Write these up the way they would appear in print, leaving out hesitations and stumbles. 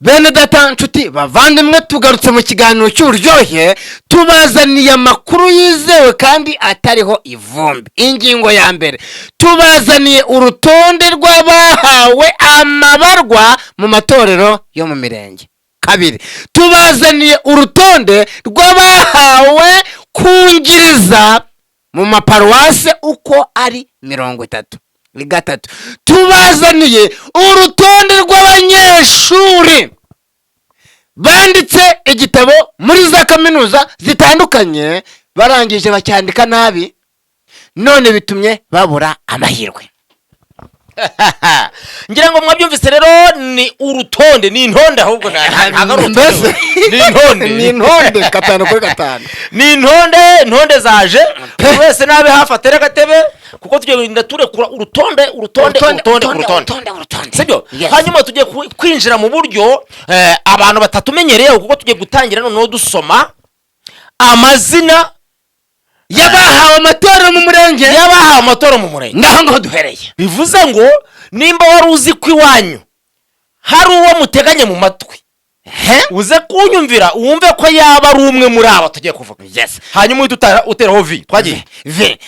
Bene data nshuti bavandimwe, tugarutse mu kiganiro cy'uburyohe, tubazaniye amakuru yizewe kandi atariho ivumbi. Ingingo ya mbere, tubazaniye urutonde rw'abahawe amabarwa mu matorero yo mu mirenge. Kabiri, tubazaniye urutonde rw'abahawe kungiriza mu maparuwase uko ari 30. Gatatu, tubazaniye urutonde rw'abanyeshuri banditse igitabo muri za kaminuza zitandukanye, barangije bacyandika nabi, none bitumye babura amahirwe. ngira ngo mwabyumvise rero, ni urutonde, ni intonde, ahubwo ni intonde 5 ni intonde zaje, buri wese nabe hafi atere agatebe, kuko tugiye turekura urutonde sibyo. Hanyuma tugiye kwinjira mu buryo abantu batatumenyereye, kuko tugiye gutangira noneho dusoma amazina y'abahawe amatorero mu murenge. Ngaho duhereye. Bivuze ngo nimba wari uzi ko iwanyu hari uwo muteganye mu matwi, uze kunyumvira wumve ko yaba ari umwe muri aba tugiye kuvuga. Yes. Hanyuma uteraho vi twagiye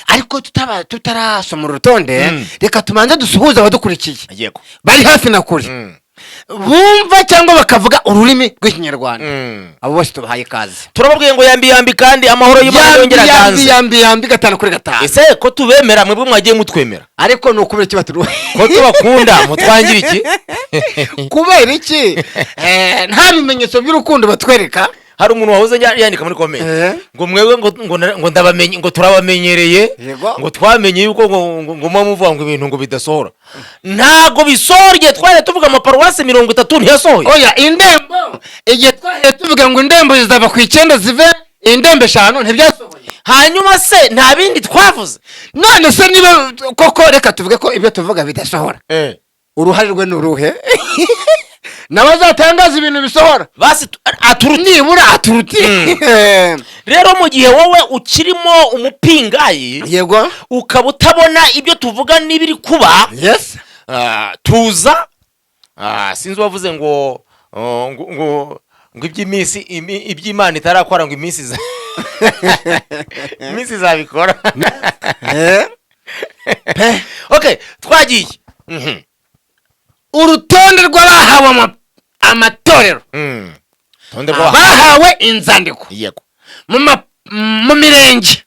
ariko tutarasoma urutonde, reka tumanze dusuhuza abadukurikiye. Yego, bari hafi na kure, bumva cyangwa bakavuga ururimi rw'ikinyarwanda. Abo bose tubahaye ikaze. Turababwiye ngo yambi kandi amahoro y'Imana yongera ganze. Yambi 5 ese ko tubemera mwebwe mwagiye mutwemera, ariko no kubera iki baturu ko tubakunda mutwangira iki? Kubera iki? Nta bimenyetso by'urukundo batwereka. Hari umuntu wahoze yandika muri comment ngo mwebwe ngo ndabamenye, ngo turabamenyereye, ngo twamenye yuko ngo muvuga ngo ibintu ngo bidasohora. Ntago bisorye, twari tuvuga amaparuwase 30 ntiyasohoye. Oya, indembo igihe twari tuvuga ngo indembo zizava ku 9 zive indembe 5 ntibyasohoye. Hanyuma se nta bindi twavuze. None se niba koko reka tuvuge ko ibyo tuvuga bidasohora, uruhare rwe n'uruhe? Nabazatangaza ibintu bisohora basi nibura aturuti. Rero mu gihe wowe ukirimo umupingayi, yego, ukaba utabona ibyo tuvuga n'ibiri kuba, yes, tuza sinzi wavuze ngo iby'iminsi iby'Imana itarakora ngo iminsi zabikora. Okay, twagiye. Urutonde rw'abahawe amatorero, bahawe inzandiko mu mirenge.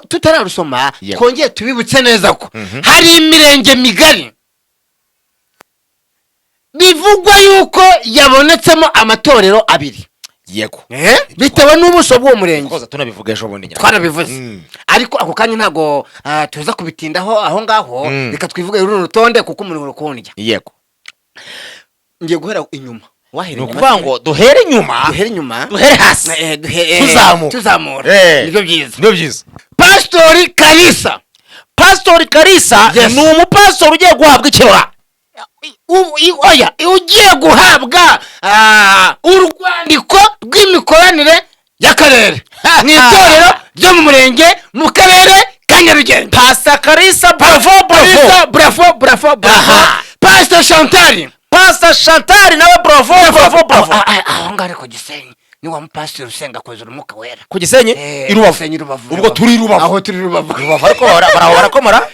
Tutararusoma, twongeye tubibutse neza ko hari imirenge migari bivugwa yuko yabonetsemo amatorero 2. Yego, bitewe n'ubuso bw'uwo murenge. Koza tunabivuga ejo bundi nyine. Twarabivuze. Ariko ako kanya ntago tuza kubitindaho aho ngaho, reka twivuge uru rutonde kuko umuntu urukundya. Yego. Ngiye guhera inyuma. Wahera kuvuga ngo duhere inyuma, duhere hasi, tuzamura. Nibyo byiza. Pastor Kalisa ni umupastor ugiye guhabwa ikirora. Oya, ugiye guhabwa urwandiko rw'imikoranire y'akarere n'itorero ryo mu murenge mu karere ka Nyarugenge. Pastor Kalisa, bravo. Pastor Chantal nawe bravo. Aho ngare ko Gisenyi ni wa mupastor usenga kwezura umwuka wera. Ku Gisenyi Rubavu. Ubwo turi Rubavu. Aho turi Rubavu. Ariko barakomara.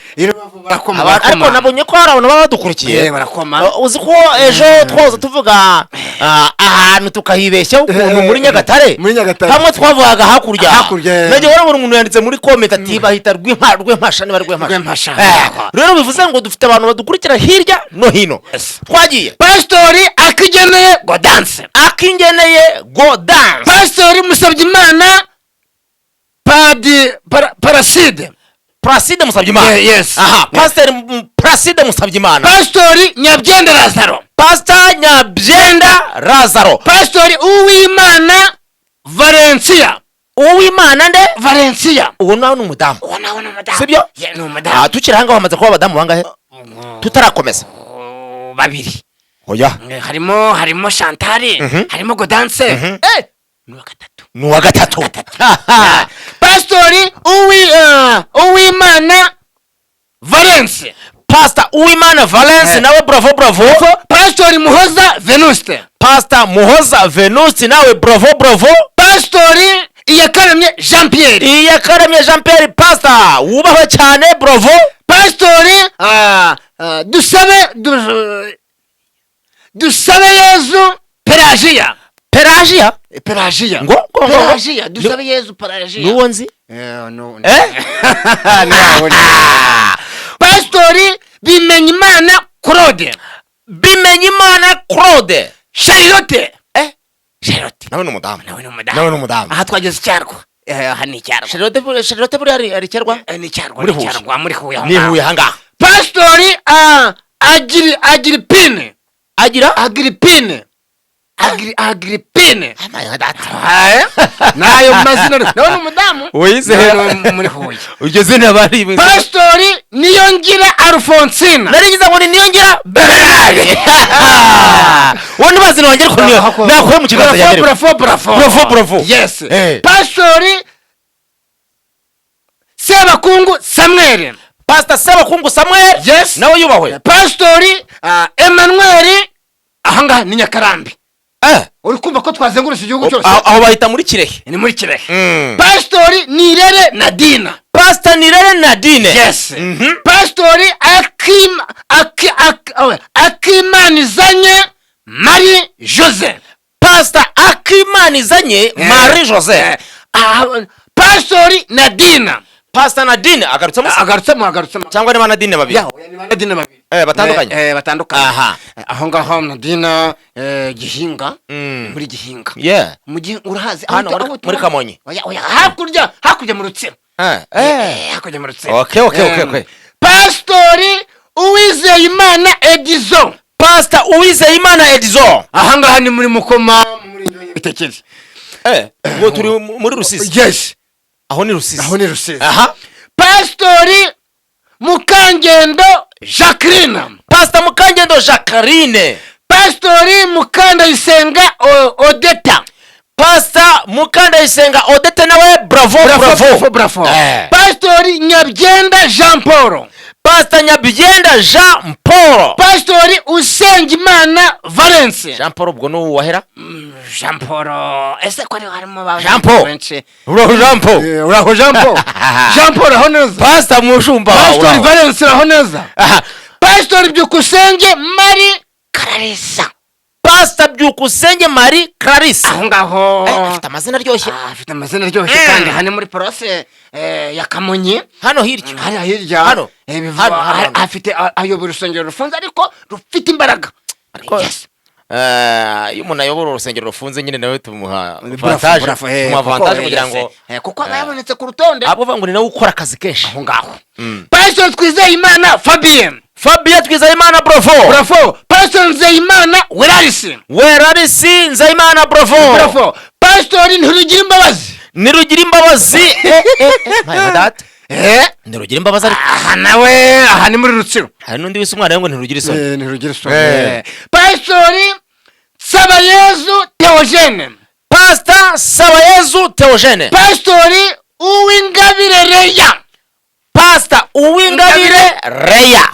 Ariko nabonye ko hari abantu baba badukurikiye. Barakoma. Uzi ko ejo twoza tuvuga ahantu tukahibeshya ukuntu muri Nyagatare. Hamwe twavugaga hakurya. Nage wari umuntu yanditse muri comment ati bahita rw'impasha niba rw'impasha. Rero bivuze ngo dufite abantu badukurikira hirya no hino. Twagiye. Pastor Akingeneye Godanse. Pastor Musabyimana Placide Musabyimana. Yes. Pastor Placide Musabyimana. Pastor Nyabyenda Lazaro. Pastor Uwimana Valencia. Uwo nawe n'umudamu. Sibyo? Tukiri hanga bamaze kuba abadamu bangahe? Tutarakomeza. 2. Oya. Harimo Chantal, harimo Godanse. Nuwa gatatu. Pastor Uwimana Valence. Pastor Uwimana Valence nawe bravo. Pastor Muhoza Venuste. Pastor Muhoza Venuste nawe bravo. Pastor Iyakaremye Jean Pierre. Pastor wubahwe cyane bravo. Pastor dusabe Yezu Pelagia. Ngo Pelagia dusabe Yezu Pelagia. Nuwo nzi? No. Pastor Bimenyimana Claude. Charlotte. Charlotte. Nawe n'umudamu. Aha twageze cyarwa. Aha ni cyarwa. Charlotte buri ari cyarwa? Ni cyarwa muri Huye. Ni Huye hanga. Pastor Agiripine. Agiripine. Nayo mazina nawe n'umudamu. Wize muri Huye. Ugeze n'abari. Pastor Niyongira Alphonsine. Narigize ngo ni Niyongira Bernard. Wone bazina wongera ko niyo. Nakwe mu kiganza ya bravo. Yes. Pastor Sebakungu Samuel. Pastor Sebakungu Samuel. Yes. Nawe yubahwe. Pastor Emmanuel ahanga ni Nyakarambi. Uri kumva ko twazengurusha igihugu cyose. Aho bahita muri Kirehe. Ni muri Kirehe. Pastor Nirere Nadina. Yes. Pastor Akimanizanye Marie Jose. Pastor Akimanizanye Marie Jose. Pastor Nadina. Pastor Nadine agarutsemo cyangwa ni Nadine babiri. Nadine babiri. Batandukanye. Aha. Aho ngaho Nadina Gihinga muri Gihinga. Yeah. Mugi urahazi hano muri Kamonyi. Oya hakurya mu Rutsiro. Hakurya mu Rutsiro. Okay. Pastor Uwizeyimana Edison. Aha ngaho ni muri Mukoma muri Bitekeri. Ngo turi muri Rusizi. Yes. Aho ni Rusizi. Aha. Pastor Mukangendo Jacqueline. Pastor Mukandayisenga Odeta. Pastor Mukandayisenga Odeta nawe bravo. Pastor Nyabyenda Jean Paul. Pastor Usengimana Valence. Jean Paul ubwo no wahera? Jean Paul ese ko ari harimo ba Jean Paul. Jean Paul honeza. Pastor Mushumba. Pastor Valence honeza. Pastor Byukusenge Marie Clarissa. Aho ngaho afite amazina aryoshye. Kandi hano muri Prose ya Kamonyi. Hano hirya. Hano afite ayobora urusengero rufunze ariko rufite imbaraga. Yes. Iyo umuntu ayobora urusengero rufunze nyine nawe tumuha avantage kugira ngo kuko abayabonetse ku rutonde abo bavanga ngo ni nawe ukora akazi kenshi. Aho ngaho. Pastor Twizeyimana Fabien Twizeyimana bravo. Pastor Nzeyimana Werarisi Nzeyimana bravo. Pastor Ntirugira Imbabazi. Ntirugira Imbabazi ariko aha ni muri Rutsiro. hari n'undi wese umwana ngo ntirugira isoni. Pastor Sabayezu Theogene. Pastor Uwingabire Reya.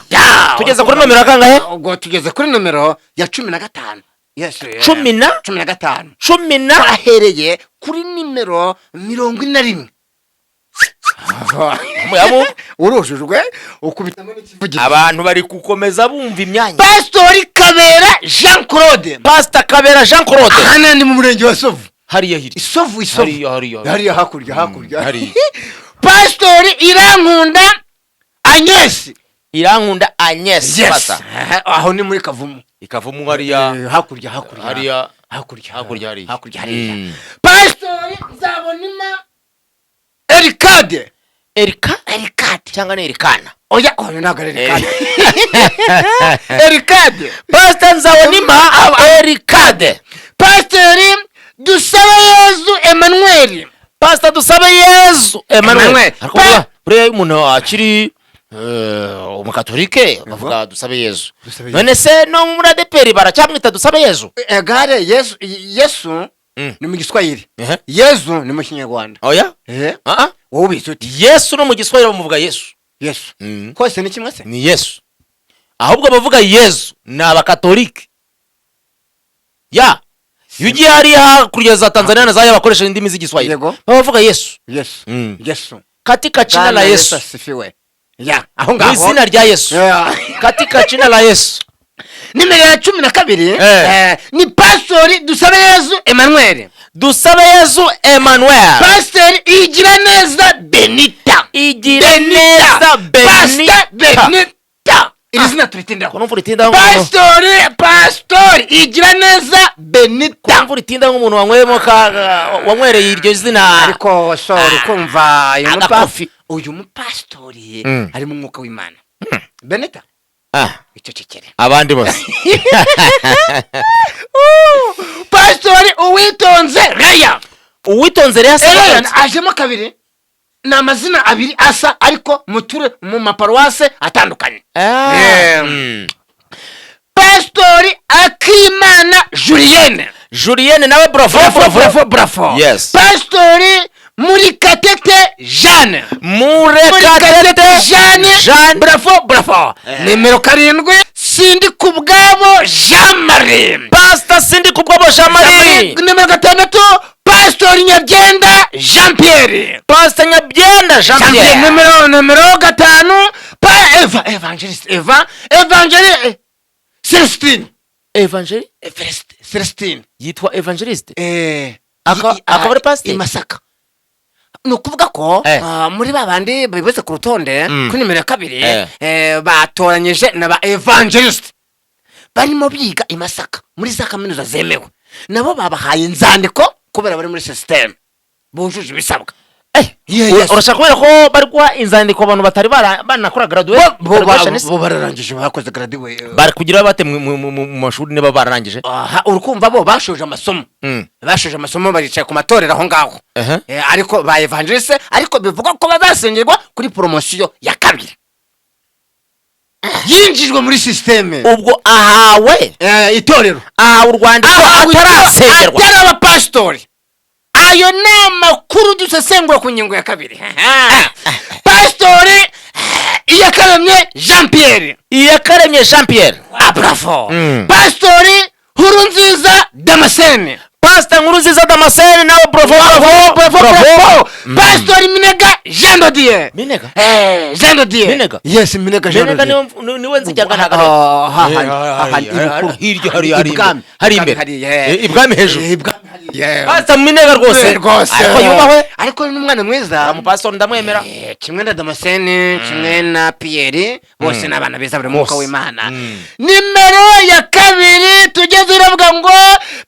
Tugeze kuri nomero kangahe? Ubwo tugeze kuri nomero ya 15. Yes. 15. Ahereye kuri nimero 41. Urujujwe ukubitamo n'ikivugiro. Abantu bari gukomeza bumva imyanya. Pastor Kabera Jean Claude. Hano ni mu murenge wa Sovu. Hariya hirya. Isovu. Hariya hakurya. Pastor Irankunda Agnes. Yes. Aho ni muri Kavumu. Ikavumu hariya. Hakurya. Pastor Nzabonima Erikade cyangwa ni Erikana. Oya ntabwo ari Erikade. Erikade. Pastor Nzabonima Erikade. Pastor Dusabeyezu Emmanuel. Buriya umuntu akiri umukatolike bavuga Dusabeyezu. None se no muri ADPR baracyamwita Dusabeyezu? Egare Yesu ni mu Giswahili. Yesu ni mu Kinyarwanda. Oya? Wowe ubitse uti Yesu no mu Giswahili bamuvuga Yesu. Kose ni kimwe se? Ni Yesu. ahubwo abavuga Yesu ni abakatolike. Ya yugiye hariya hakurya za Tanzania na zaya bakoresha indimi z'igiswahili bavuga Yesu. Yesu katika jina la Yesu asifiwe. Ya aho ngaho izina rya Yesu katika jina la Yesu. Nimero ya 12 ni Pastor Dusabeyezu Emmanuel. Dusabeyezu Emmanuel. Pastor Igiraneza Benita. Igiraneza Benita. Izina turitinda. Kono mfuritinda Pastor Igiraneza Benita. Kono mfuritinda nk'umuntu wanywereye iryo zina. Ariko sorry kumva uyu mupastori ari mu mwuka w'Imana. Benita. Icecekere abandi bose. Pastori Uwitonze Raya. Uwitonze Raya ajemo kabiri na amazina abiri asa ariko mu maparuwase atandukanye. Pastori Akimana Julienne nawe bravo. Yes. Pastori Murekatete Jeanne. Bravo. Nimero 7 Sindikubwabo Jean Marie. Pastor Sindikubwabo Jean Marie. Nimero 6 Pastor Nyabyenda Jean Pierre. Pastor Nyabyenda Jean Pierre. Numero 5 Evangelist Celestine. Yitwa Evangelist. Akaba pastor Masaka. Nukuvuga ko muri babandi bibuze ku rutonde kuri nimero ya 2 batoranyije n'aba evangelist barimo biga i Masaka muri za kaminuza zemewe, nabo babahaye inzandiko kubera bari muri system bujuje bisabwa. Urashaka kubera ko barwa inzandiko abantu batari banakora graduate bo bararangije bakoze graduate bari kugira bate mu mashuri ne babarangije. Urukumva bo bashoje amasomo baricaye ku matorero aho ngaho. Ariko ba evangelist ariko bivuga ko bazasengerwa kuri promotion ya 2 yinjijwe muri system. Ubwo ahawe itorero u Rwanda atarasengerwa atari abapastori. Ayo namakuru dusesengura ku ngingo ya 2. Pastori Iyakaremye Jean Pierre. Bravo. Pastori Nkurunziza Damascene. Pastor Nkurunziza Damascene nawe bravo. Pastori Minega Jean Dodier. Jean Dodier. Yes, Minega Jean Dodier. Niwe nzijyaga ntagara. Hari imbere. Ibwami hejuru. Pastor Minega rwose. Ariko yubahwe. Ariko ni umwana mwiza. Pastor ndamwemera. Kimwe na Damascene, kimwe na Pierre, bose n'abana beza bari mu mwuka w'Imana. Nimero ya 2 tugeze uravuga ngo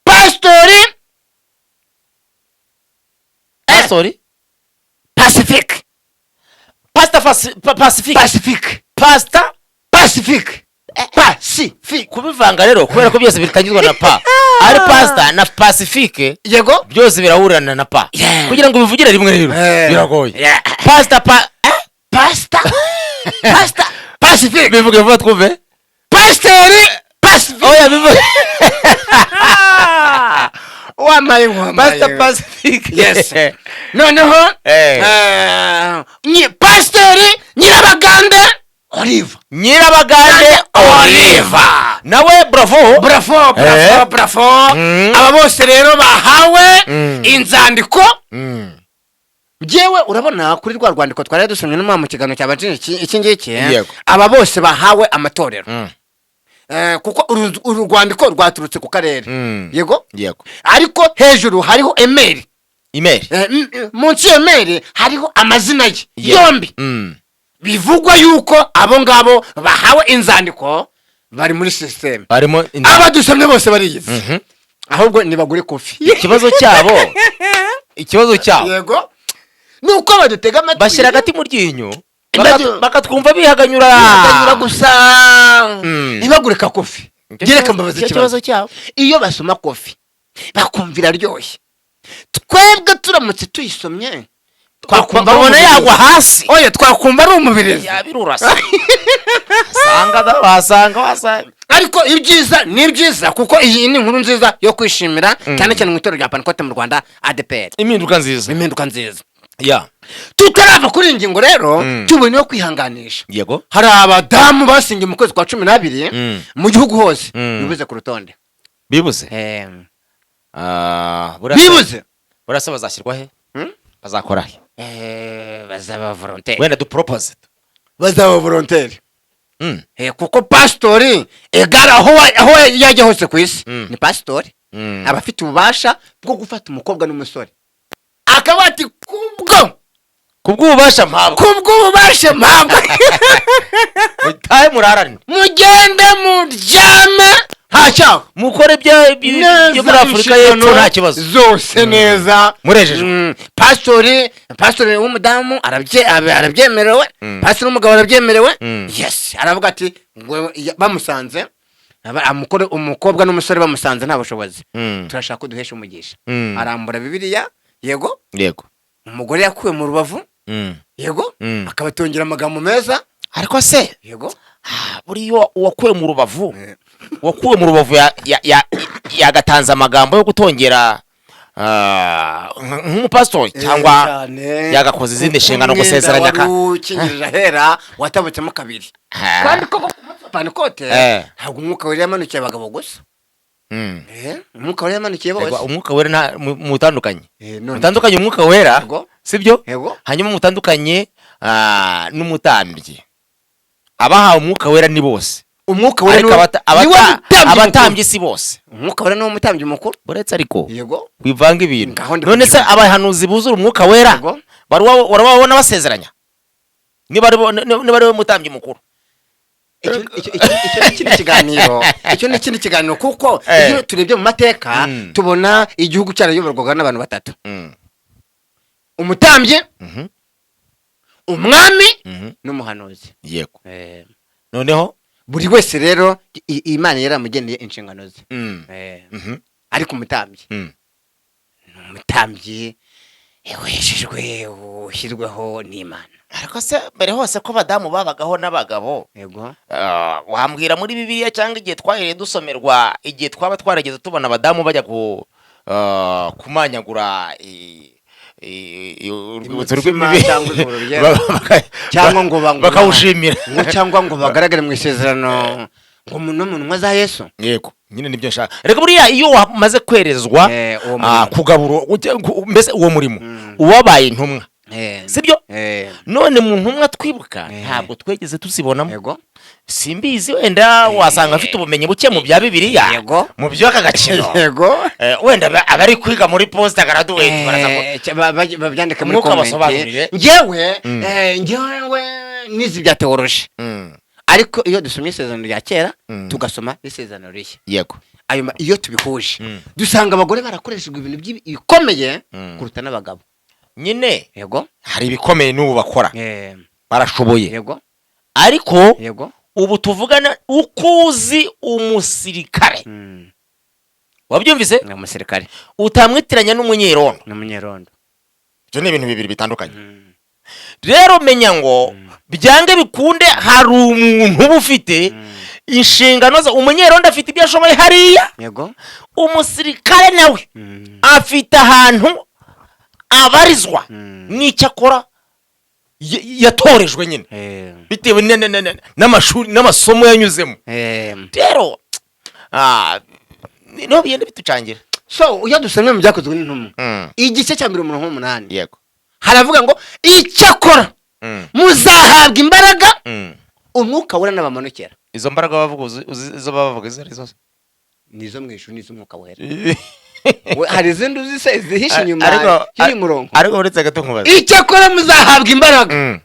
Pastori Pacific. Kubivanga rero kubera ko byose bitangizwa na pa. Ari pastor na Pacific yego byose birahurana na pa. Kugira ngo bivugire rimwe rero biragoye. Pastor Pacific bivuge vuba twumve. Pastori Pacific. Oya bivuge. Pastor Pacific. Yes. Noneho ni Pastori Nyirabagande Olive. Nawe bravo. Aba bose rero bahawe inzandiko. Jewe urabona kuri rwa rwandiko twari dusomye no mu kiganiro cy'abajije iki ngiki. Aba bose bahawe amatorero. Kuko urwandiko rwaturutse ku karere. Yego. Ariko hejuru hariho email. Munsi email hariho amazina ye yombi. Bivugwa yuko abo ngabo bahawe inzandiko bari muri system. Aba dusomye bose bariyize. Ahubwo nibagure kofi. Ikibazo cyabo yego nuko badutega amatwi bashyira agati mu ryinyo bakatwumva bihaganyura gusa ntibagureka kofi. Gereka mbabaze ikibazo cyabo iyo basoma kofi bakumvira ryoshye. Twebwe turamutse tuyisomye twakumva babona yagwa hasi. Oya twakumva ari umubiri yabirurasa. wasanga ariko ibyiza ni byiza kuko iyi ni inkuru nziza yo kwishimira cyane cyane mu itorero rya Pentecote mu Rwanda ADPR. Impinduka nziza. tutarava kuri iyi ngingo rero tubone yo kwihanganisha. Yego. Hari abadamu basingiye mu kwezi kwa 12 mu gihugu hose bibuze ku rutonde. Bibuze? Bibuze. Burasa bazashyirwa he? Bazakora he? Bazaba volontaire. Wenda du propose. Bazaba volontaire. Kuko pastori egara aho yajya hose ku isi ni pastori. Abafite ububasha bwo gufata umukobwa n'umusore. Akaba ati kubw'ububasha mpabwa. Mutahe murarane. Mugende muryame. Hacha mukore byo muri Afrika y'Epfo nta kibazo. Zose neza. Murejeje. Pastori w'umudamu arabyemerewe. Pastori w'umugabo arabyemerewe. Yes. Aravuga ati bamusanze. Umukobwa n'umusore bamusanze nta bushobozi. Turashaka ko duhesha umugisha. Arambura Bibiliya. Yego. Umugore yakuwe mu rubavu. Yego. Akabatongera amagambo meza. Ariko se. Yego. Buriyo wakuwe mu rubavu. Wakuwe mu rubavu yagatanze amagambo yo gutongera nk'umupastori cyangwa yagakoze izindi nshingano gusezeranya ka ukingirira hera watabutsemo kabiri. Kandi koko Pantekote ntabwo umwuka wera yamanukiye abagabo gusa. Umwuka wera yamanukiye bose. Umwuka wera mutandukanye. Mutandukanye umwuka wera sibyo? Hanyuma mutandukanye n'umutambyi. Abahawe umwuka wera ni bose. Umwuka wera abatambyi si bose. Umwuka wera no umutambyi mukuru. Buretse ariko yego wivanga ibintu. None se abahanuzi buzura umwuka wera barababona basezeranya. Niba ari we mutambyi mukuru. Icyo ni ikindi kiganiro kuko iyo turebye mu mateka tubona igihugu cyarayoborwaga n'abantu batatu. Umutambyi, umwami n'umuhanuzi. Yego. Noneho buri wese rero Imana yaramugeneye inshingano ze. Ariko umutambyi weshejwe ushyirweho n'Imana. Ariko se mbere hose ko badamu babagaho n'abagabo. Yego. Wambwira muri Bibiliya cyangwa igihe twahereye dusomerwa igihe twaba twarageze tubona abadamu bajya kumanyagura urwibutso rw'imibi cyangwa ngo bakawushimira cyangwa ngo bagaragare mu isezerano ngo n'umunwa za Yesu. Yego nyine nibyo nshaka. Reka buriya iyo wamaze kwerezwa kugaburo mbese uwo murimo uwabaye intumwa sibyo? None mu ntumwa twibuka ntabwo twegeze tuzibonamo. Simbizi wenda wasanga afite ubumenyi buke mu bya Bibiliya mu byo akagakino. Wenda abari kwiga muri post graduate babyandika muri comment. Ngewe nizi bya teology. Ariko iyo dusomye isezerano rya kera tugasoma isezerano rishya. Yego. Ayo iyo tubihuje dusanga abagore barakoreshejwe ibintu bikomeye kuruta n'abagabo. Nyine yego hari ibikomeye n'ubu bakora barashoboye. Yego. Ariko ubu tuvugana ukuzi umusirikare. Wabyumvise? Umusirikare utamwitiranya n'umunyerondo. Ibyo ni ibintu bibiri bitandukanye. Rero menya ngo byange bikunde hari umuntu uba ufite inshingano za umunyerondo afite ibyo ashoboye hariya. Yego. Umusirikare nawe afite ahantu abarizwa n'icyo akora yatorejwe nyine bitewe n'amashuri n'amasomo yanyuzemo. Rero no biyende bitucangira. So uya dusomye mu byakozwe n'intumwa igice cya 108. Yego. Haravuga ngo icyo akora muzahabwa imbaraga umwuka wera n'abamanukera. Izo mbaraga bavuga izo bavuga izo ari zose nizo mw'ijuru nizo umwuka wera. Hari izindi uzise zihishe inyuma y'uyu murongo. Ariko uretse gato nkubaza icyo akora muzahabwa imbaraga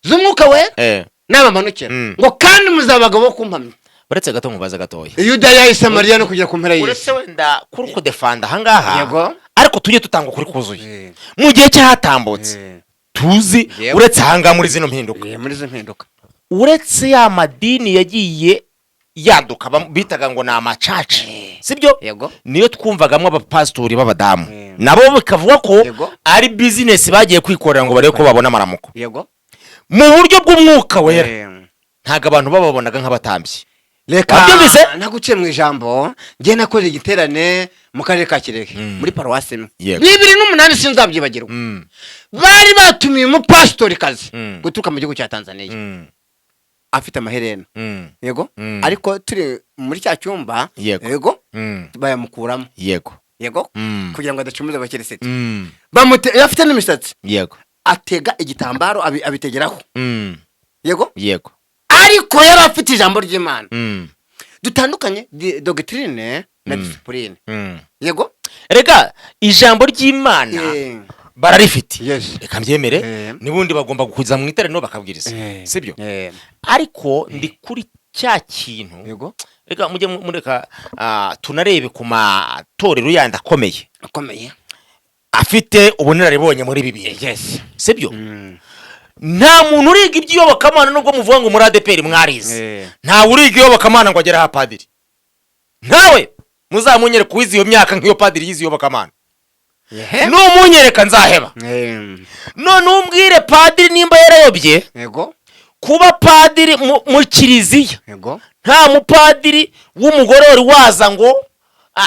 z'umwuka wera n'abamanukera ngo kandi muzabagabo kumpamya. Uretse gato nkubaza gatoya Yudaya Samariya no kujya kumpera y'isi. Uretse wenda kuri ko defanda hangaha. Yego. Ariko tujye tutanga kuri kuzuye mu gihe cyahatambutse tuzi uretse hanga muri zino mpinduka. Muri zino mpinduka uretse ya madini yagiye yaduka bitaga ngo na amacaci sibyo? Yego. Niyo twumvagamo abapastori b'abadamu nabo bikavuga ko ari business bagiye kwikorera ngo barebe ko babona amaramuko. Yego. Mu buryo bw'umwuka wera ntaga abantu bababonaga nk'abatambyi. reka naguciye mu ijambo ngiye nakoze igiterane mu karere ka Kirehe muri paruwasi imwe 2008 sinzabyibagirwa bari batumiye umupasitori kazi guturuka mu gihugu cya Tanzania afite amaherena yego ariko turi muri cya cyumba yego bayamukuramo yego kugira ngo adacumuza abakirisiti afite n'imisatsi yego atega igitambaro abitegeraho yego ariko yari afite ijambo ry'Imana dutandukanye doctrine na discipline yego reka ijambo ry'Imana bararifite reka mbyemere nibundi bagomba gukuza mu iterano bakabwiriza sibyo ariko ndi kuri cya kintu yego reka mujye mureka tunarebe ku matorero yandi akomeye afite ubunararibonye muri Bibiliya sibyo nta muntu uriga iby'iyobokamana nubwo muvuga ngo muri ADPR mwarize nta uriga iyobokamana ngo agere ha padiri ntawe muzamunyere kuwiza iyo myaka nk'iyo padiri yize iyobokamana numunyereka nzaheba none umbwire padiri nimba yarayobye yego kuba padiri mu kiliziya yego nta mupadiri w'umugore wari waza ngo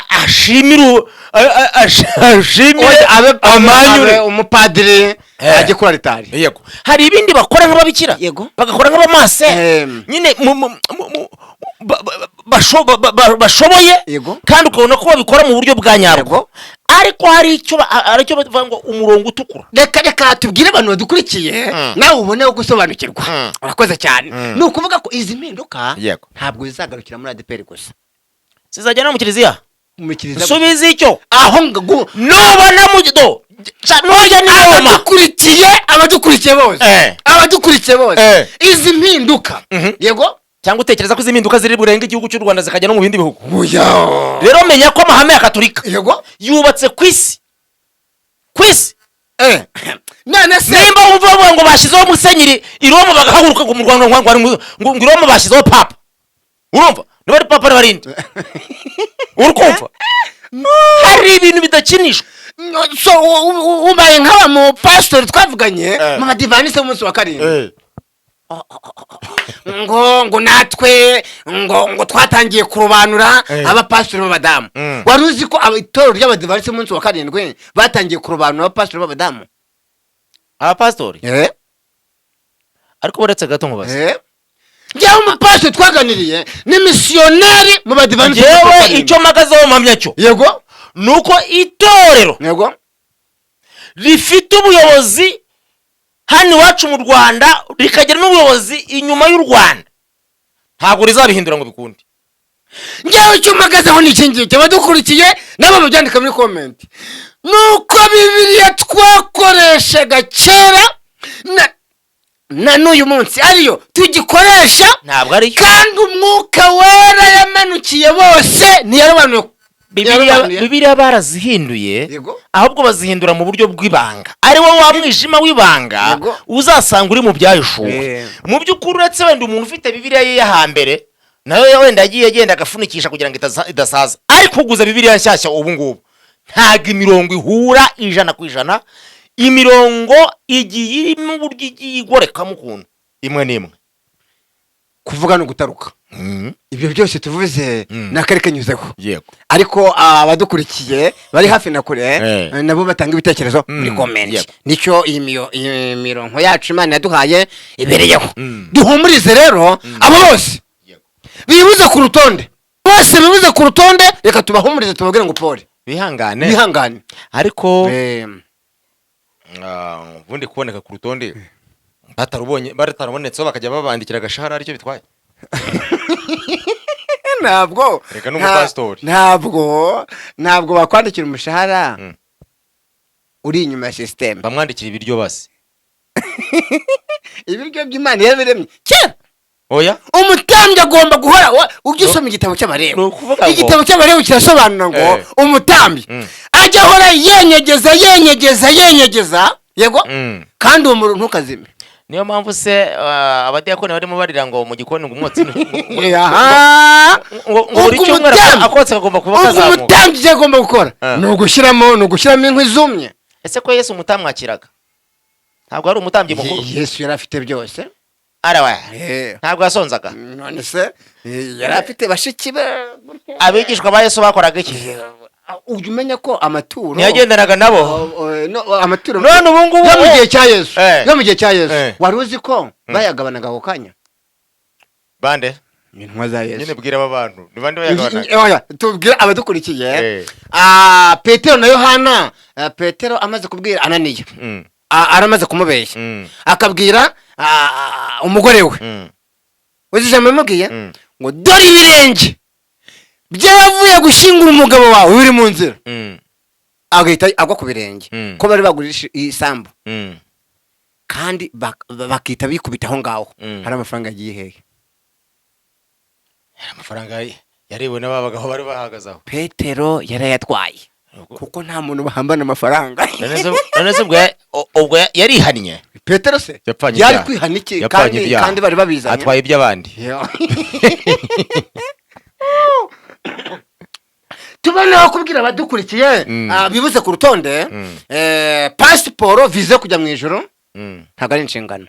ashimire amanyure umupadiri ajye kuri alitari yego hari ibindi bakora nk'ababikira yego bagakora nk'abamase nyine bashoboye kandi ukabona ko babikora mu buryo bwa nyabwo ariko hari icyo bavuga ngo umurongo utukura reka tubwire abantu badukurikiye nawe ubone gusobanukirwa urakoze cyane ni ukuvuga ko izi mpinduka ntabwo zizagarukira muri ADPR gusa zizajya no mu kiliziya subiza icyo aho nubona mu gido noya ni abadukurikiye bose izi mpinduka yego cyangwa utekereza ko izi mpinduka ziri burenga igihugu cy'u Rwanda zikajya no mu bindi bihugu rero menya ko amahame ya Katolika yubatse ku isi none se nimba wumva ngo bashyizeho musenyeri i Roma bagahaguruka mu Rwanda ngo i Roma bashyizeho papa urumva niba ari papa n'abarindi urukumva hari ibintu bidakinishwa so ubaye nk'aba mu pastor twavuganye mu madivanisi y'umunsi wa karindwi ngo natwe ngo twatangiye kurobanura abapastori b'abadamu wari uzi ko itorero ry'abadivanisi y'umunsi wa karindwi batangiye kurobanura abapastori b'abadamu abapastori ariko baretse gato nkubaze njyewe umupastori twaganiriye ni misiyoneri mu badivanisi yewe icyo mpagazeho mpamya cyo yego nuko itorero yego rifite ubuyobozi hano iwacu mu Rwanda rikagira n'ubuyobozi inyuma y'u Rwanda ntabwo rizabihindura ngo bikunde njyewe icyo mpagazeho ni iki ngiki abadukurikiye nabo mubyandika muri comment nuko Bibiliya twakoreshaga kera na n'uyu munsi ariyo tugikoresha ntabwo ari kandi umwuka wera yamanukiye bose niyarobanuye Bibiliya barazihinduye ahubwo bazihindura mu buryo bw'ibanga ari wo wa mwijima w'ibanga uzasanga uri mu byayishuwe mu by'ukuri uretse wenda umuntu ufite Bibiliya ye y'ahambere nayo wenda yagiye agenda agafunikisha kugira ngo idasaza ariko uguze Bibiliya nshyashya ubu ngubu ntago imirongo ihura 100% imirongo igiye irimo uburyo igiye igorekamo ukuntu imwe n'imwe kuvuga no gutaruka ibyo byose tuvuze nakari kanyuzeho yego ariko abadukurikiye bari hafi na kure nabo batanga ibitekerezo muri comment nicyo iyi mirongo yacu Imana yaduhaye ibereyeho duhumurize rero abo bose bibuze ku rutonde reka tubahumurize tubabwire ngo pole bihangane ariko ubundi kuboneka ku rutonde batarabonetseho bakajya babandikira agashahara aricyo bitwaye ntabwo bakwandikira umushahara uri inyuma ya system bamwandikira ibiryo basi ibiryo by'Imana yabiremye kera oya umutambyi agomba guhora ujye usoma igitabo cy'abarebu igitabo cy'abarebu kirasobanura ngo umutambyi ajya ahora yenyegeza yego kandi uwo muntu ntukazime niyo mpamvu se abadiyakoni barimo barira ngo mu gikoni ngo umwotsi uri cyo mwara akotse agomba kuba kazamuka umutambyi agomba gukora ni ugushyiramo inkwi zumye ese ko Yesu umutamwakiraga ntabwo ari umutambyi mukuru Yesu yari afite byose arawa ntabwo yasonzaga none se yari afite bashiki be. Abigishwa ba Yesu bakoraga iki? Ujya umenya ko amaturo ntiyagendanaga nabo. Amaturo none ubu ngubu yo mu gihe cya Yesu, yo mu gihe cya Yesu wari uzi ko bayagabanaga ako kanya? Bande intwa za Yesu nyine bwira aba bantu ni bande bayagabanaga? Tubwira abadukurikiye. Petero na Yohana, Petero amaze kubwira Ananiya, aramaze kumubeshya, akabwira umugore we, uzi ijambo yamubwiye ngo dore ibirenge by'abavuye gushyingura umugabo wawe uri mu nzira. Agahita agwa ku birenge ko bari bagurisha isambu, kandi bakita bikubita aho ngaho. Hari amafaranga yagiye hehe? Amafaranga yariwe n'ababagaho bari bahagazaho. Petero yarayatwaye kuko nta muntu bahambana amafaranga. None se ubwo yarihannye? Petero se yari kwihana iki kandi bari babizanye? Atwaye iby'abandi. Tubona kubwira abadukurikiye bibuze ku rutonde, pasiporo, viza kujya mu ijoro ntabwo ari inshingano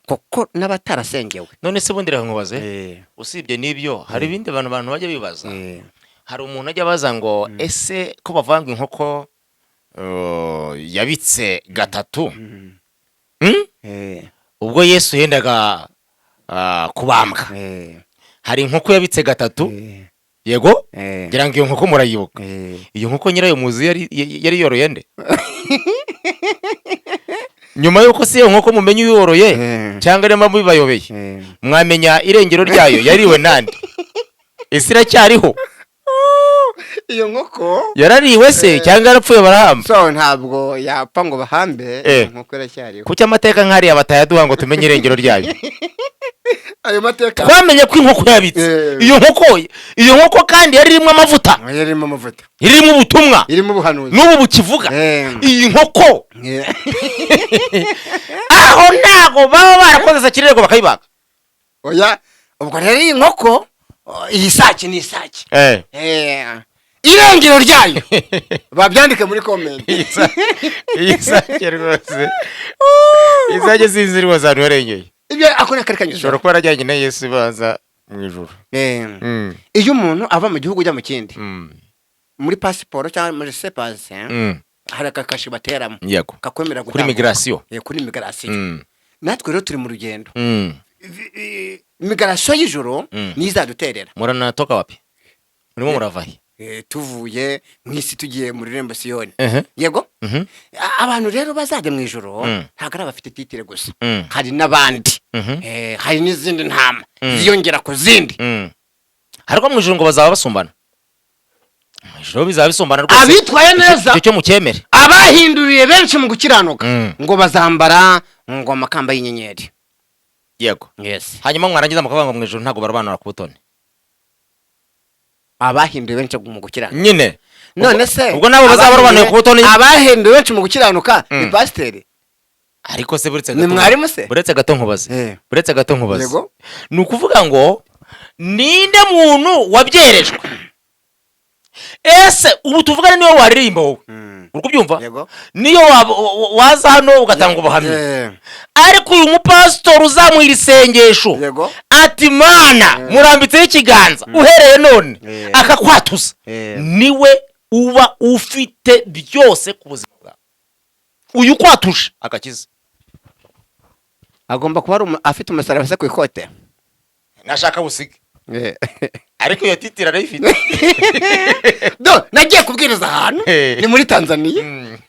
kuko n'abatarasengewe. None se bundi reka nkubaze, usibye n'ibyo hari ibindi bantu bajya bibaza. Hari umuntu ajya abaza ngo ese ko bavanga inkoko yabitse gatatu, ubwo Yesu yendaga kubambwa, hari inkoko yabitse gatatu, yego ngira ngo iyo nkoko murayibuka. Iyo nkoko nyirayo muzi yari yoroye nde? Nyuma yuko si iyo nkoko mumenye uyoroye cyangwa rema mubibayobeye, mwamenya irengero ryayo yariwe nande? Ese iracyariho? Iyo nkoko yarariwe se cyangwa yarapfuye barahamba? So ntabwo yapfa ngo bahambe, inkoko iracyariho. Kuki amateka nk'ariya batayaduha ngo tumenye irengero ryayo? Ayo mateka twamenye ko inkoko yabitse. Iyo nkoko kandi yari irimo amavuta, irimo ubutumwa, irimo ubuhanuzi n'ubu bukivuga. Iyi nkoko aho ntago baba barakoze sakirego bakayibaga. Oya, ubwo rero iyi nkoko, iyi sake ni isake. Irengero ryayo babyandike muri comment. Iyi sake rwose, izajye zinzirwa zantu yarengeye. Ibyo akona kari kanyuze ushobora kuba arajyanye na Yesu baza mu ijuru. Iyo umuntu ava mu gihugu ujya mu kindi, muri pasiporo cyangwa muri sepase, hari akakashi bateramo kakwemera kuri migration. Kuri migration natwe rero turi mu rugendo. Migration y'ijoro nizaduterera. Muranatoka wapi? Urimo muravahe? Tuvuye mwisi tugiye muri Rembo Siyoni. Yego abantu rero bazajya mu ijoro ntago ari abafite titire gusa, hari n'abandi, hari n'izindi ntama ziyongera ku zindi. Hariko mu ijoro ngo bazaba basumbana. Mu ijoro bizaba bisumbana rwose. Abitwaye neza cyo mukemere, abahinduriye benshi mu gukiranuka ngo bazambara ngo amakamba y'inyenyeri. Yego. Yes. Hanyuma mwarangiza mukavuga ngo mu ijoro ntago barabanura ku butone. Abahinduye benshi mu gukiranuka nyine. None se ubwo nabo bazabarobanuye ku butone. Abahinduye benshi mu gukiranuka ni pasiteri. Ariko se buretse gato, ni mwarimu se? Buretse gato nkubaze, buretse gato nkubaze. Ni ukuvuga ngo ninde muntu wabyerejwe? Ese ubu tuvugana niyo waririmba wowe, uri kubyumva? Niyo waza hano ugatanga ubuhamya, ariko uyu mupasitori uzamuhira isengesho ati Mana murambitseho ikiganza uhereye none akakwatuza, niwe uba ufite byose ku buzima bwawe. Uyu kwatusha akakiza agomba kuba afite umusaraba se ku ikote. Nashaka busige ariko iyo titira arayifite. Nagiye kubwiriza ahantu ni muri Tanzania,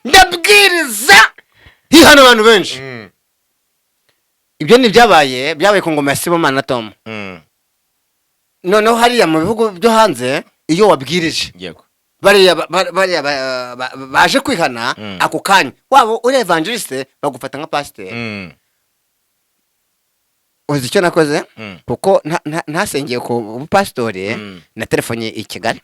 ndabwiriza hihana abantu benshi. Ibyo ni byabaye ku ngoma ya Sibomana Tom. Noneho hariya mu bihugu byo hanze iyo wabwirije bariya baje kwihana ako kanya wabo uri evangeliste bagufata nka pasiteri. Uzi icyo nakoze? Kuko ntasengeye ku pasitore, na telefone i Kigali.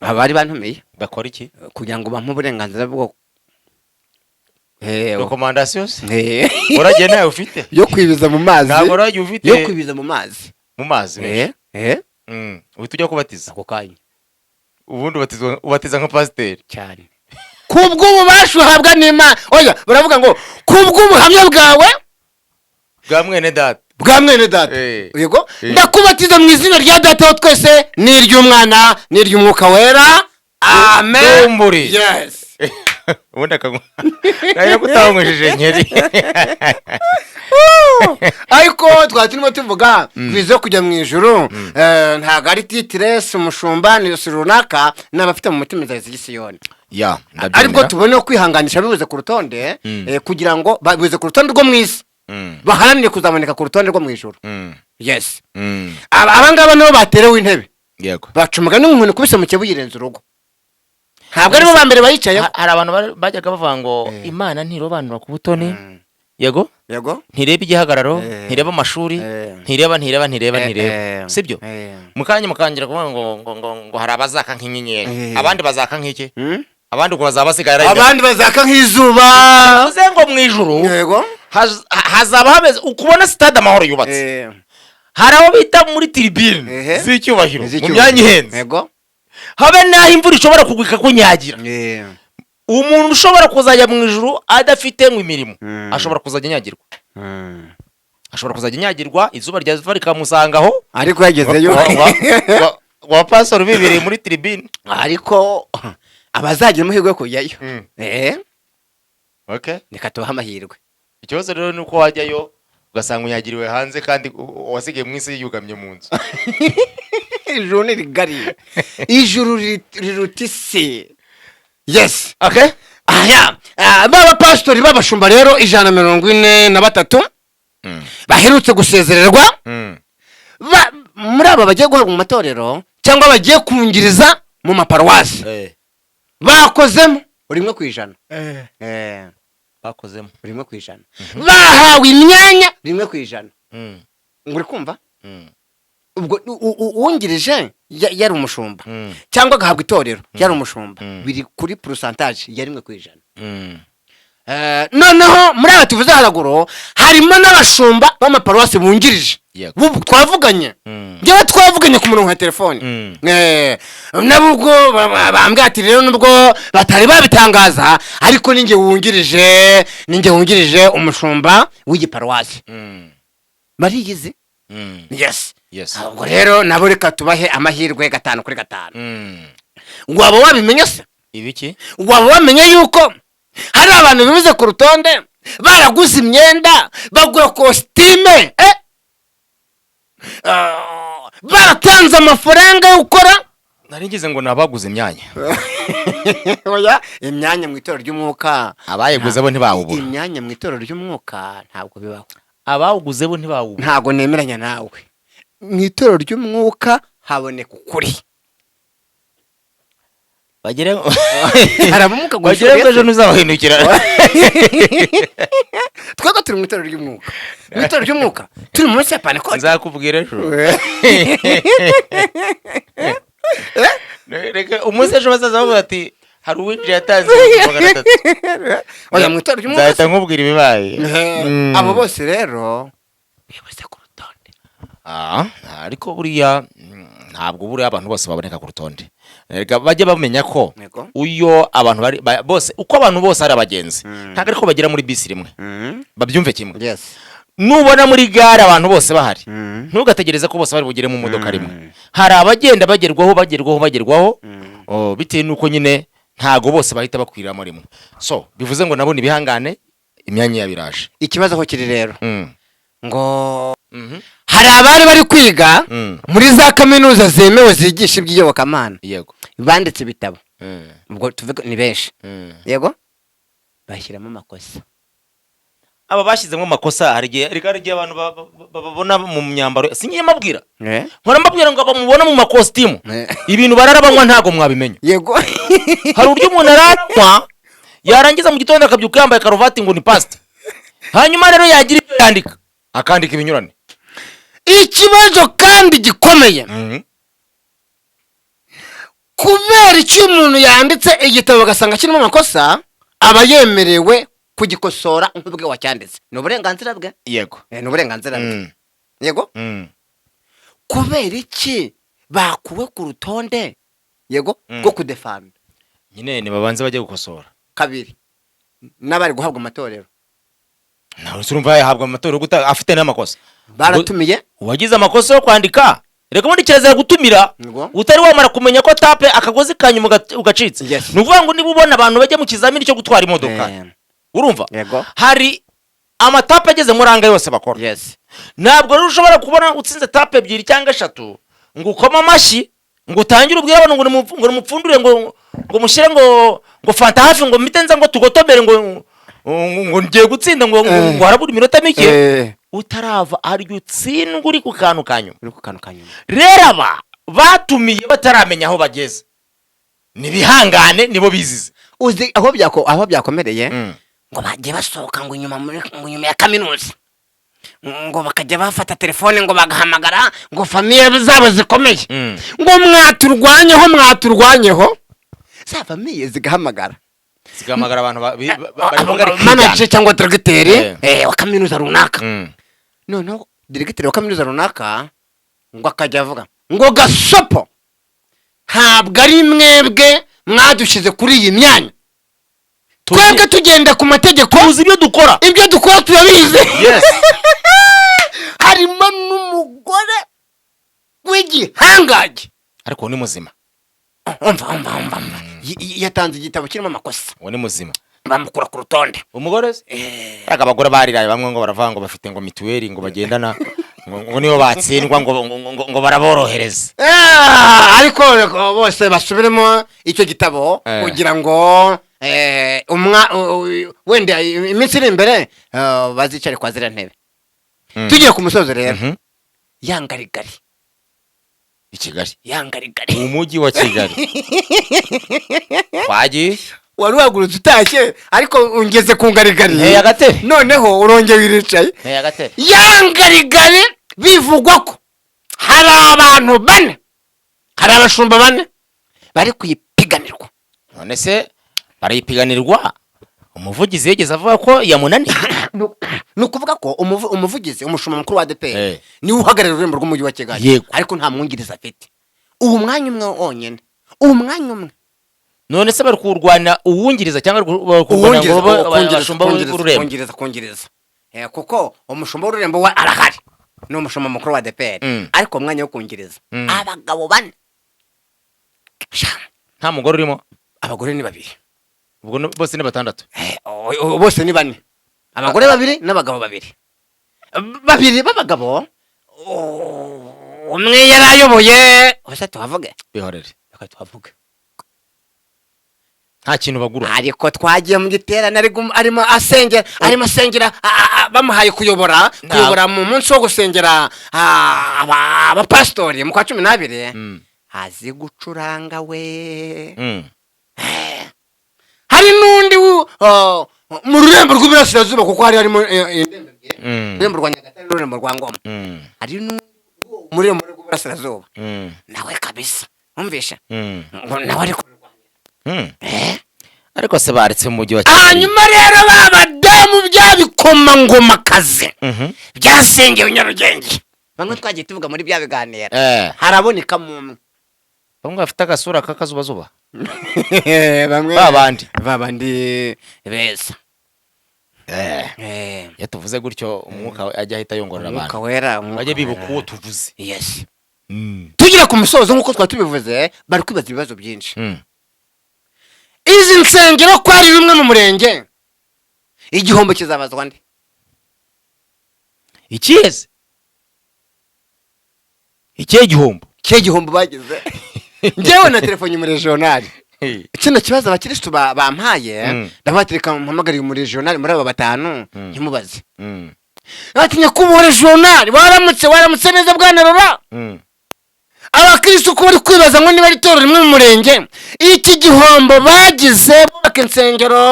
Abari bantumiye bakora iki kugira ngo bampe uburenganzira bwo recommendations. Uragenda nawe ufite yo kwibiza mu mazi. Ntabwo urajye ufite yo kwibiza mu mazi. Mu mazi. Uhita ujya kubatiza ako kanya. Ubundi ubatiza nka pasiteri cyane. Kubw'ububasha uhabwa n'Imana. Oya baravuga ngo kubw'ubuhamya bwawe bwa mwene data bwa mwene data yego ndakubatiza mu izina rya data wa twese n'iry'umwana n'iry'umwuka wera amen. Yes. ubundi akanywa nayo kutawunywesheje nkeri ariko twari turimo tuvuga bizo kujya mu ijuru ntago ari titiresi umushumba ni runaka n'abafite mu mutima za Siyoni ariko tubone kwihanganisha bibuze ku rutonde kugira ngo bibuze ku rutonde rwo mu isi baharanire kuzaboneka ku rutonde rwo mu ijuru. Yes. Abangaba nabo baterewe intebe bacumaga n'umuntu kubise mu kibu yirenze urugo ntabwo aribo ba mbere bayicaye. Hari abantu bajyaga bavuga ngo Imana ntirobanura ku butoni yego ntireba igihagararo ntireba amashuri ntireba sibyo mukangira kuvuga ngo hari abazaka nk'inyenyeri abandi bazaka nk'iki abandi ngo bazaba basigara abandi bazaka nk'izuba uze ngo mu ijuru hazaba hameze ukubona stade amahoro yubatse hari abo bita muri tribune z'icyubahiro mu myanya ihenze habe naho imvura ishobora kugwika kunyagira umuntu ushobora kuzajya mu ijuru adafite ngo imirimo ashobora kuzajya nyagirwa izuba ryaza rikamusangaho ariko yagezeyo wa pastor bibereye muri tribune ariko abazagira amahirwe yo kujyayo reka tubahe amahirwe. Ikibazo rero ni uko wajyayo ugasanga unyagiriwe hanze kandi wasigaye mu isi yugamye mu nzu. Ijuru ni rigari ijuru riruta isi. Yes. Baba pastori b'abashumba rero 143 baherutse gusezererwa muri aba bagiye guhabwa mu matorero cyangwa bagiye kungiriza mu maparuwasi bakozemo 1%. Bakozemo 1%. Bahawe imyanya 1%. Nguri kumva? Ubwo uwungirije yari umushumba cyangwa agahabwa itorero yari umushumba biri kuri pourcentage ya 1%. Noneho muri aba tuvuze haraguru harimo n'abashumba b'amaparuwasi bungirije twavuganye njyewe twavuganye ku murongo wa telefone nabwo bambwira ati rero nubwo batari babitangaza ariko ninjye wungirije umushumba w'igiparuwasi bariyizi. Yes. Ubwo rero nabo reka tubahe amahirwe 5/5. Waba wabimenya se ibiki waba wamenye yuko hari abantu bibuze ku rutonde baraguze imyenda bagura costume baratanze amafaranga yo gukora naringize ngo nabaguze imyanya oya imyanya mu itorero ry'umwuka abayiguze bo ntibawubura imyanya mu itorero ry'umwuka ntabwo bibaho abawuguze bo ntibawubura ntabwo nemeranya nawe mu itorero ry'umwuka haboneka ukuri bagire haramuka bagire ejo ntuzabahindukira twego turi mu itorero ry'umwuka turi mu munsi ya Pentecote nzakubwira ejo reka umunsi ejo bazaza bavuga ati hari uwinjiye yatanze 300 oya mu itorero ry'umwuka nzahita nkubwira ibibaye abo bose rero bibuze ku rutonde ariko buriya ntabwo buriya abantu bose baboneka ku rutonde reka bajye bamenya ko uyo abantu bari bose uko abantu bose ari abagenzi ntabwo ariko bagira muri bisi rimwe babyumve kimwe. Nubona muri gare abantu bose bahari ntugategereza ko bose bari bugire mu modoka rimwe hari abagenda bagerwaho bitewe nuko nyine ntago bose bahita bakwiriramo rimwe so bivuze ngo nabo nibihangane imyanya yabiraje. Ikibazo ko kiri rero ngo hari abari bari kwiga muri za kaminuza zemewe zigisha iby'iyobokamana banditse ibitabo ubwo tuvuga ni benshi yego bashyiramo amakosa. Aba bashyizemo amakosa hari igihe abantu babona mu myambaro singiye mabwira nkora mbabwira ngo bamubona mu makositimu ibintu bararabanywa ntago mwabimenya yego hari uryo umuntu aranywa yarangiza mu gitondo akabyuka yambaye karuvati ngo ni pastor hanyuma rero yagira ibyo yandika akandika ibinyurane. Ikibazo kandi gikomeye kubera icyo umuntu yanditse igitabo gasanga kirimo amakosa aba yemerewe kugikosora nk'ubwe wacyanditse ni uburenganzira bwe yego ni uburenganzira bwe yego kubera iki bakuwe ku rutonde yego rwo kudefanda nyine ni babanze bajye gukosora kabiri n'abari guhabwa amatorero nawe urumva yahabwa amatorero afite n'amakosa baratumiye uwagize amakosa yo kwandika reka muri kirazira gutumira utari wamara kumenya ko tape akagozi kanyuma ugacitse nuvuga ngo niba ubona abantu bajya mu kizamini cyo gutwara imodoka urumva hari amatape ageze muri anga yose bakora ntabwo rero ushobora kubona utsinze tape 2 cyangwa 3 ngo ukoma amashyi ngo utangire ubwira abantu ngo mupfundure ngo mushyire ngo fanta hafi ngo mitenza ngo tugotomere ngo ngiye gutsinda ngo harabura iminota mike utarava aryo utsindwa uri ku kantu kanyuma rero aba batumiye bataramenya aho bageze nibihangane nibo bizize uzi aho byakomereye ngo bagiye basohoka ngo inyuma ya kaminuza ngo bakajya bafata telefone ngo bagahamagara ngo famiye zabo zikomeye ngo mwaturwanyeho za famiye zigahamagara abantu manager cyangwa directeur wa kaminuza runaka noneho directeur wa kaminuza runaka ngo akajya avuga ngo gasopo ntabwo ari mwebwe mwadushize kuri iyi myanya twebwe tugenda ku mategeko uzi ibyo dukora turabizi harimo n'umugore w'igihangaje ariko ni muzima yatanze igitabo kirimo amakosa ni muzima bamukura ku rutonde umugore abagore bariraye bamwe ngo baravuga ngo bafite ngo mituweli ngo bagendana ngo niyo batsindwa ngo baraborohereza ariko bose basubiremo icyo gitabo kugira ngo wenda iminsi iri imbere bazicare kwa ziriya ntebe tugiye ku musozo rero yangarigari i Kigali yangarigari umujyi wa Kigali twagiye wari wagurutse utashye ariko ungeze ku ngarigari agatebe noneho urongeye wiricaye agatebe yangarigari bivugwa ko hari abantu 4 hari abashumba 4 bari kuyipiganirwa none se barayipiganirwa umuvugizi yegeze avuga ko yamunaniye nukuvuga ko umuvugizi umushumba mukuru wa ADP ni uhagarara ururembo rw'umujyi wa Kigali ariko nta mwungiriza afite uwo mwanya umwe onyene none se bari kurwana uwungiriza cyangwa kurwana ngo abashumba b'ururembo kuko umushumba w'ururembo we arahari ni umushumba mukuru wa ADP ariko umwanya wo kungiriza abagabo 4 nta mugore urimo abagore ni 2 ubwo bose ni 6 bose ni 4 abagore 2 n'abagabo 2 b'abagabo umwe yarayoboye ose tuhavuge bihorere tuhavuge nta kintu bagura ariko twagiye mu giterane arimo asengera bamuhaye kuyobora mu munsi wo gusengera abapastori mu kwa 12 azi gucuranga we hari n'undi mu rurembo rw'Iburasirazuba kuko harimo ururembo rwa Nyagatare n'ururembo rwa Ngoma hari n'undi mu rurembo rw'Iburasirazuba nawe kabisa umvisha nawe ari kurwanya ariko se baretse mu mujyi wa Kigali hanyuma rero babadamu byabikoma ngoma kaze byasengewe Nyarugenge bamwe twagiye tuvuga muri bya biganiro haraboneka mu bamwe bafite agasura k'akazubazuba bamwe babandi beza iyo tuvuze gutyo umwuka ajya ahita yongorera abantu umwuka wera bajye bibuka uwo tuvuze tugira ku musozo nk'uko twari tubivuze bari kwibaza ibibazo byinshi izi nsengero ko ari bimwe mu murenge igihombo kizabazwa nde ikihe gihombo bagize njyewe na telefone mu regional kino kibazo abakiristu bampaye ndabatereka mpamagariye mu regional muri aba 5 ntimubaze batinya kubo regional waramutse neza bwana Rora abakiristu ko bari kwibaza ngo niba ari toro rimwe mu murenge iki gihombo bagize bubaka insengero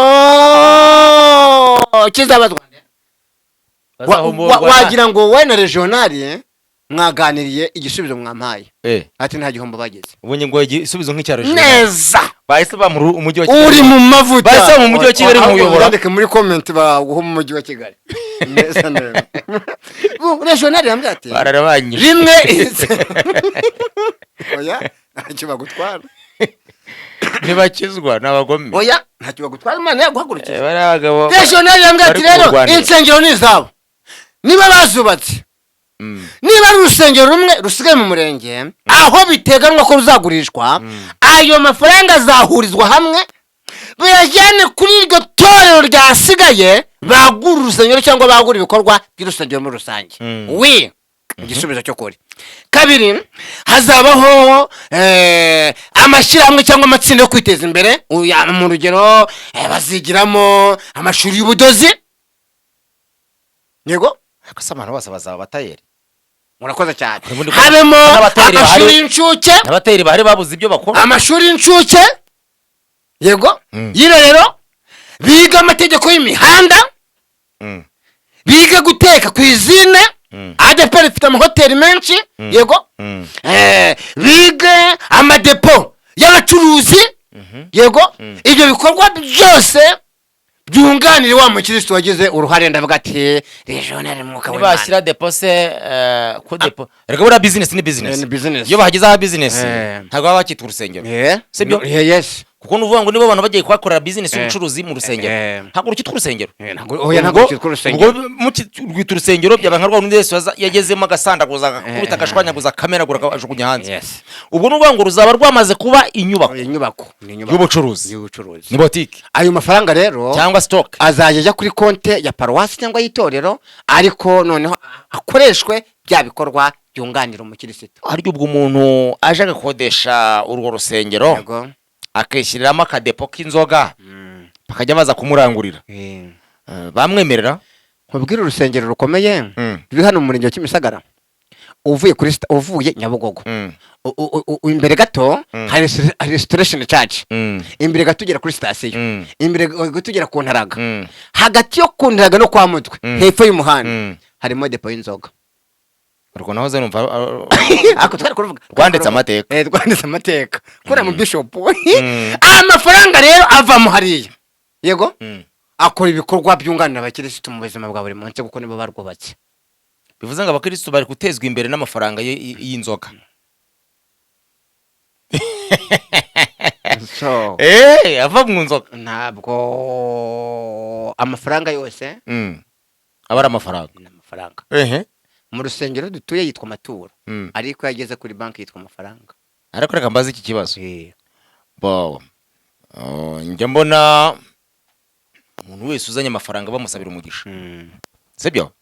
kizabazwa wagira ngo we na regional mwaganiriye igisubizo mwampaye ati nta gihombo bageze ubonye ngo igisubizo nk'icyaro neza bahise bamuru umujyi wa Kigali uri mu mavuta bahise mu mujyi wa Kigali mu yobora ndandike muri comment baguho mu mujyi wa Kigali neza neza regional yambye bararabanye rimwe oya ntacyo bagutwara ntibakizwa n'abagome. Oya ntacyo bagutwara Imana yaguhagurukije. Baragabo. Regional yambwiye ati rero insengero ni izabo. Niba bazubatse. Niba ari urusengero rumwe rusigaye mu murenge aho biteganwa ko ruzagurishwa, ayo mafaranga azahurizwa hamwe bayajyane kuri iryo torero ryasigaye, bagura urusengero cyangwa bagura ibikorwa by'urusengero muri rusange. We igisubizo cyo kuri. Kabiri, hazabaho amashyirahamwe cyangwa amatsinda yo kwiteza imbere, mu rugero bazigiramo amashuri y'ubudozi. Yego akasamana bose bazaba batayeri. Murakoze cyane. Harimo amashuri y'incuke, abatayeri bahari babuze ibyo bakora. Amashuri y'incuke. Yego rero biga amategeko y'imihanda, biga guteka ku izine, ADPR ifite amahoteli menshi. Yego biga amadepo y'abacuruzi. Yego ibyo bikorwa byose byunganira wa mukristo wagize uruhare. Ndavuga ati regional mwuka w'Imana bashyira depose ku depo. Rega bura business ni business. Iyo bahagize aha business ntago baba bakitwa urusengero. Sibyo? Yes. Kuko nuvuga ngo nibo abantu bagiye kwakorera business y'ubucuruzi mu rusengero. Ntago urukitwa urusengero. Oya ntago urukitwa urusengero. Ubwo mukitwa urusengero byaba nka rwa rundi Yesu yagezemo agasandaguza kubita agashwanyaguza kameragura ajugunya hanze. Ubwo nuvuga ngo ruzaba rwamaze kuba inyubako y'ubucuruzi. Ni boutique. Ayo mafaranga rero cyangwa stock azajya kuri konte ya paruwasi cyangwa y'itorero, ariko noneho akoreshwe bya bikorwa byunganira umukristo. Aryo ubwo umuntu aje agakodesha urwo rusengero akishyiramo akadepo k'inzoga bakajya baza kumurangurira, bamwemerera. Nkubwira urusengero rukomeye ruri hano mu murenge wa Kimisagara, uvuye Nyabugogo, imbere gato hari restoration church, imbere gato ugera kuri station, imbere gato ugera ku Ntaraga, hagati yo ku Ntaraga no kwa Mutwe hepfo y'umuhanda harimo depo y'inzoga. Urwo nahoze numva ako twari kuvuga rwanditse amateka. Rwanditse amateka kuri mu bishop. Amafaranga rero ava mu hariya. Yego akora ibikorwa byunganira abakristo mu buzima bwa buri munsi kuko nibo barwubatse. Bivuze ngo abakristo bari gutezwa imbere n'amafaranga y'inzoga. So ava mu nzoga. Ntabwo amafaranga yose abara amafaranga. Mu rusengero dutuye yitwa amaturo, ariko yageze kuri banki yitwa amafaranga. Ariko reka mbaze iki kibazo. Njya mbona umuntu wese uzanye amafaranga bamusabira umugisha. Sibyo?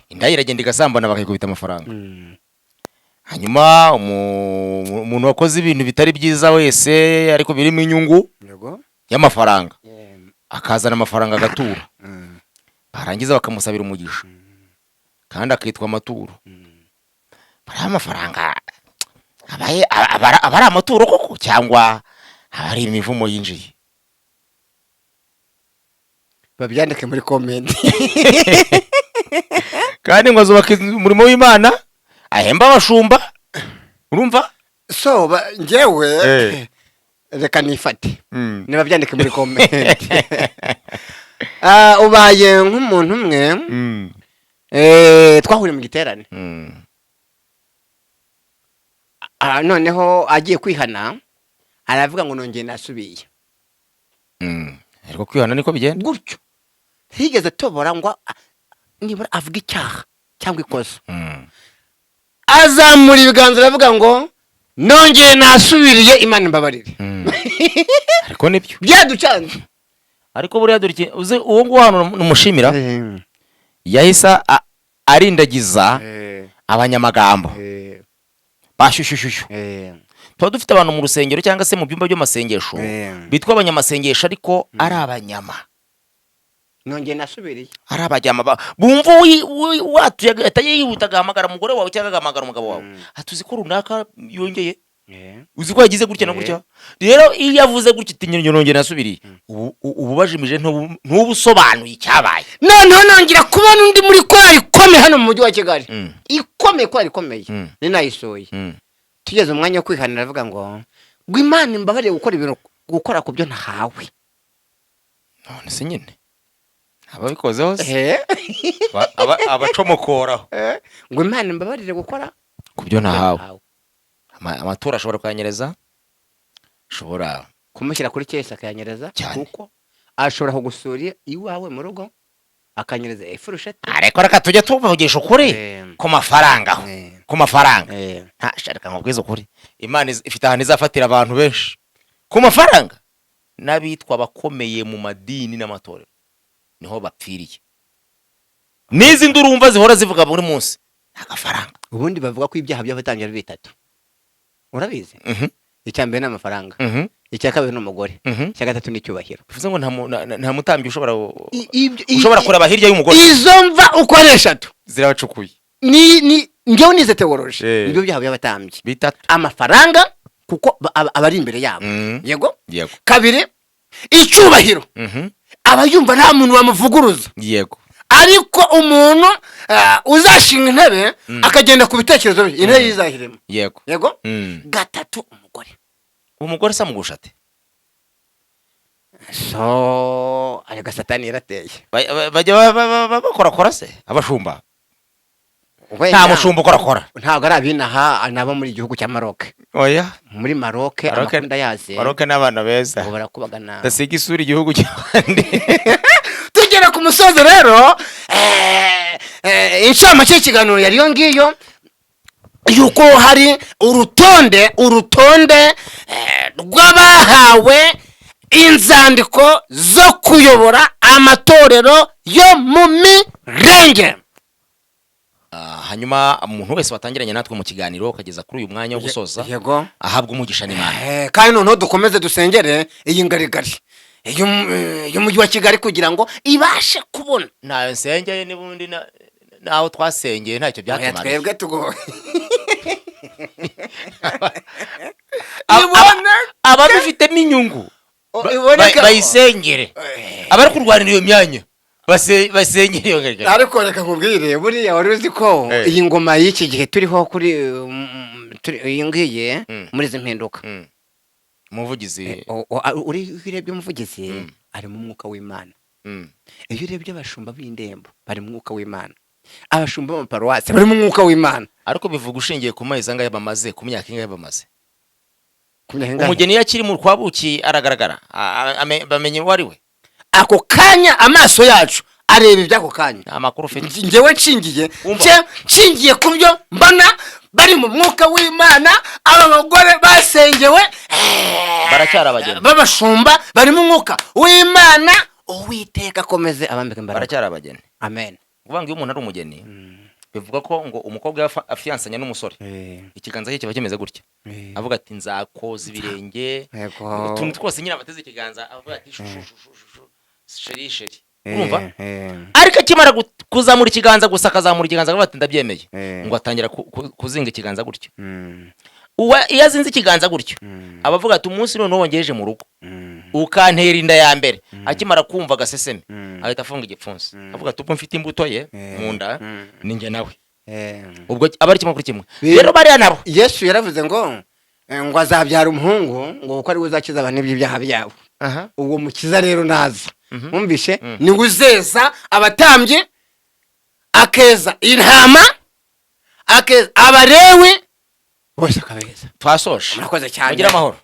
Indaya iragenda igasambana bakayikubita amafaranga. Hanyuma umuntu wakoze ibintu bitari byiza wese ariko birimo inyungu y'amafaranga akazana amafaranga agatura, barangiza bakamusabira umugisha kandi akitwa amaturo. Bari amafaranga abari amaturo koko cyangwa hari imivumo yinjiye? Babyandike muri comment. Kandi ngo azubaka umurimo w'Imana ahemba abashumba. Urumva? So ngewe reka nifate niba byandike muri comment. Ubaye nk'umuntu umwe twahuriye mu giterane, noneho agiye kwihana aravuga ngo nongeye nasubiye. Ariko kwihana niko bigenda gutyo, higeze tobora ngo nibura avuga icyaha cyangwa ikosa, azamura ibiganza aravuga ngo nongeye nasubiriye, Imana imbabarire. Ariko nibyo byaducanze. Ariko buriya dore uze uwo ngo hano numushimira yahisa arindagiza abanyamagambo bashyushyushyu. Tuba dufite abantu mu rusengero cyangwa se mu byumba by'amasengesho bitwa abanyamasengesho ariko ari abanyama. Nongeye nasubiriye ari abajyama bumva watuye atayihuta gahamagara umugore wawe cyangwa gahamagara umugabo wawe atuzi ko runaka yongeye, uzi ko yagize gutya na gutya. Rero iyo yavuze gutya itinyonyo nongeye nasubiriye, ubu bajimije ntubusobanuye icyabaye. Noneho nongera kubona undi muri korali ikomeye hano mu mujyi wa Kigali, ikomeye korali ikomeye ni nayisoye. Tugeze umwanya wo kwihanira avuga ngo Imana imbabarire gukora ku byo ntahawe. None se nyine ababikoze hose abacomokoraho ngo Imana imbabarire gukora ku byo ntahawe. Amatora ashobora kwanyereza, ashobora kumushyira kuri kesi akayanyereza kuko ashobora kugusura iwawe mu rugo akanyereza ifurusheti. ariko reka tujye tuvugisha ukuri ku mafaranga ku mafaranga ntashaka nkubwiza ukuri. Imana ifite ahantu izafatira abantu benshi ku mafaranga, n'abitwa bakomeye mu madini n'amatorero niho bapfiriye. N'izi ndurumva zihora zivuga buri munsi agafaranga. Ubundi bavuga ko ibyaha by'abatangira ari bitatu, urabizi? Icya mbere n'amafaranga, icya kabiri n'umugore, icya gatatu n'icyubahiro. Bivuze ngo nta mutambyi ushobora kureba hirya y'umugore. Izo mva uko ari eshatu zirabacukuye. ni njyewe nize teoloji, ibyo byaha by'abatambyi bitatu. Amafaranga kuko abari imbere yabo, yego. Yego. Kabiri icyubahiro, abayumva nta muntu wamuvuguruza. Yego. Ariko umuntu uzashinga intebe akagenda ku bitekerezo bye, intebe yizahiremo. Yego. Yego. Gatatu umugore sa mugushate. So arega Satani yarateye. Bajya bakora se abashumba. Nta mushumba ukora. Ntabwo ari abinaha nabo muri igihugu cya Maroc. Oya. Muri Maroc amakunda yaze. Maroc n'abana beza. Barakubagana. Dasiga isuri igihugu cy'abandi. Tugera ku musozo rero inshamake y'ikiganiro yariyo ngiyo yuko hari urutonde rw'abahawe inzandiko zo kuyobora amatorero yo mu mirenge. Hanyuma umuntu wese watangiranye natwe mu kiganiro ukageza kuri uyu mwanya wo gusoza ahabwa umugisha n'Imana. Kandi noneho dukomeze dusengere iyi ngarigari y'umujyi wa Kigali kugira ngo ibashe kubona. Nayo nsengeye n'ubundi naho twasengeye ntacyo byatumara. Twebwe tugoye. Ababifitemo inyungu bayisengere, abari kurwanira iyo myanya basengere iyo ngarigari. Ariko reka nkubwire, buriya wari uzi ko iyi ngoma y'iki gihe turiho kuri iyi ngiye muri izi mpinduka, umuvugizi uri urebye umuvugizi ari mu mwuka w'Imana. Iyo urebye abashumba b'indembo bari mu mwuka w'Imana, abashumba b'amaparuwasi bari mu mwuka w'Imana. Ariko bivuga ushingiye ku mezi angahe bamaze, ku myaka ingahe bamaze. Umugeni yakiri mu Rwabuki aragaragara, bamenye uwo ari we. Ako kanya amaso yacu areba iby'ako kanya. Amakuru ufite. Njyewe nshingiye ku byo mbona bari mu mwuka w'Imana. Aba bagore basengewe baracyari abageni, babashumba bari mu mwuka w'Imana. Uwiteka akomeze abambike imbaraga. Baracyari abageni. Amen. Ubanga iyo umuntu ari umugeni bivuga ko ngo umukobwa afiansanya n'umusore, ikiganza cye kiba kimeze gutya, avuga ati nzakoza ibirenge, utuntu twose nyine abateze ikiganza, avuga ati sheri. Urumva? Ariko akimara kuzamura ikiganza gusa, akazamura ikiganza avuga ati ndabyemeye, ngo atangira kuzinga ikiganza gutyo. Iyo azinze ikiganza gutyo abavuga ati umunsi none wongeje mu rugo ukantera inda ya mbere. Akimara kumva agaseseme ahita afunga igipfunsi, avuga ati ubwo mfite imbuto ye mu nda ninjye nawe. Ubwo abari kimwe kuri kimwe rero bariya nabo Yesu yaravuze ngo azabyara umuhungu ngo uko ari we uzakiza abantu n'ibyaha byabo. Ubwo mukiza rero naza, mwumvishe, ni uzeza abatambyi, akeza intama, akeza Abalewi bose akabeza. Twasoje. Murakoze cyane. Mugira amahoro.